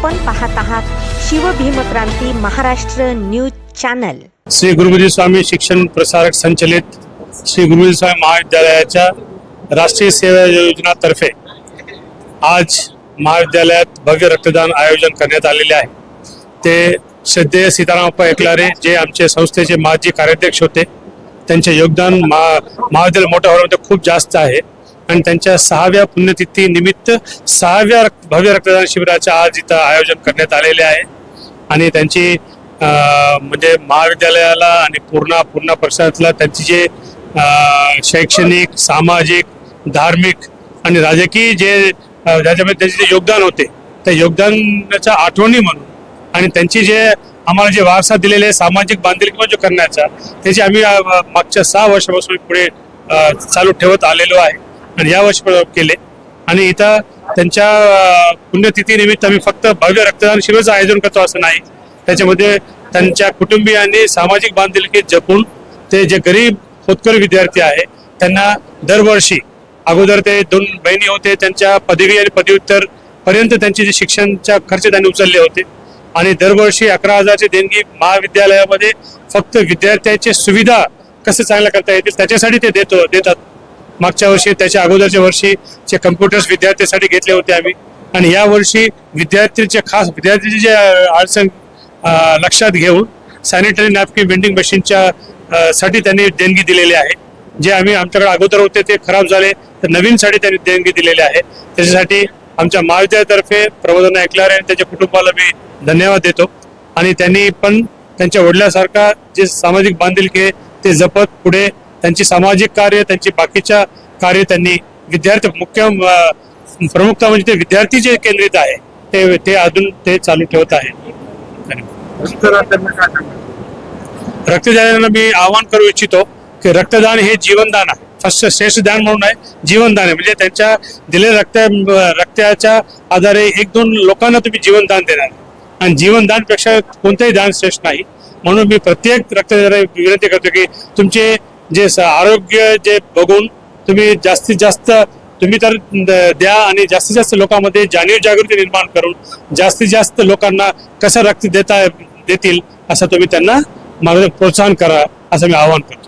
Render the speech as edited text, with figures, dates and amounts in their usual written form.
आपण पाहत आहात शिवभीमक्रांती महाराष्ट्र न्यूज चॅनल। श्री गुरुजी स्वामी शिक्षण प्रसारक संचलित श्री गुरुजी स्वामी महाविद्यालयाच्या राष्ट्रीय सेवा योजनातर्फे आज महाविद्यालयात भव्य रक्तदान आयोजन करण्यात आलेले आहे। ते श्रद्धेय सीतारामप्पा एकलारे जे आमचे संस्थेचे माजी कार्याध्यक्ष होते, त्यांचे योगदान महाविद्यालय मोठं होण्यामध्ये खूप जास्त आहे आणि त्यांच्या 6व्या पुण्यतिथी निमित्त 6व्या भव्य रक्तदान शिबिराचे आज इथं आयोजन करण्यात आलेले आहे। आणि त्यांची म्हणजे महाविद्यालयाला आणि पूर्ण परिसरातला त्यांची जे शैक्षणिक, सामाजिक, धार्मिक आणि राजकीय जे ज्याच्यामध्ये त्यांचे जे योगदान होते त्या योगदानाच्या आठवणी म्हणून आणि त्यांची जे आम्हाला जे वारसा दिलेले सामाजिक बांधिलकी जो करण्याचा त्याची आम्ही मागच्या 6 वर्षापासून पुढे चालू ठेवत आलेलो आहे आणि या वर्षी केले। आणि इथं त्यांच्या पुण्यतिथी निमित्त आम्ही फक्त भव्य रक्तदान शिबिराचं आयोजन करतो असं नाही, त्याच्यामध्ये त्यांच्या कुटुंबियांनी सामाजिक बांधिलकी जपून ते जे गरीब होतकरू विद्यार्थी आहे त्यांना दरवर्षी अगोदर ते 2 बहिणी होते, त्यांच्या पदवी आणि पदव्युत्तर पर्यंत त्यांचे जे शिक्षणाचा खर्च त्यांनी उचलले होते आणि दरवर्षी 11,000ची देणगी महाविद्यालयामध्ये फक्त विद्यार्थ्यांची सुविधा कसं चांगलं करता येतील त्याच्यासाठी ते देतात। मागच्या वर्षी त्याच्या अगोदरच्या वर्षीचे कम्प्युटर्स विद्यार्थ्यांसाठी घेतले होते आम्ही आणि या वर्षी विद्यार्थ्यांचे जे अडचण लक्षात घेऊन सॅनिटरी नॅपकिन वेंडिंग मशीनच्या साठी त्यांनी देणगी दिलेली आहे। जे आम्ही आमच्याकडे अगोदर होते ते खराब झाले तर नवीनसाठी त्यांनी देणगी दिलेली आहे। त्याच्यासाठी आमच्या महाविद्यालयातर्फे प्रबोधन एकलारे आणि त्याच्या कुटुंबाला मी धन्यवाद देतो आणि त्यांनी पण त्यांच्या वडिलांसारखा जे सामाजिक बांधिलकी ते जपत पुढे त्यांची सामाजिक कार्य, त्यांची बाकीच्या कार्य त्यांनी विद्यार्थी प्रमुखता म्हणजे ते विद्यार्थी जे केंद्रित आहे ते अजून ते चालू ठेवत आहे। रक्तदानाला मी आवाहन करू इच्छितो की रक्तदान हे जीवनदान आहे, फर्स्ट श्रेष्ठ दान म्हणून आहे, जीवनदान आहे। म्हणजे त्यांच्या दिलेल्या रक्ताच्या आधारे 1-2 लोकांना तुम्ही जीवनदान देणार आणि जीवनदानपेक्षा कोणतेही दान श्रेष्ठ नाही। म्हणून मी प्रत्येक रक्तदात्याला विनंती करतो की तुमचे जे आरोग्य जे बघून तुम्ही जास्तीत जास्त तुम्ही तर द्या आणि जास्तीत जास्त लोकांमध्ये जागृती निर्माण करून जास्तीत जास्त लोकांना कसं रक्त देतील असं तुम्ही त्यांना प्रोत्साहन करा असं मी आवाहन करतो।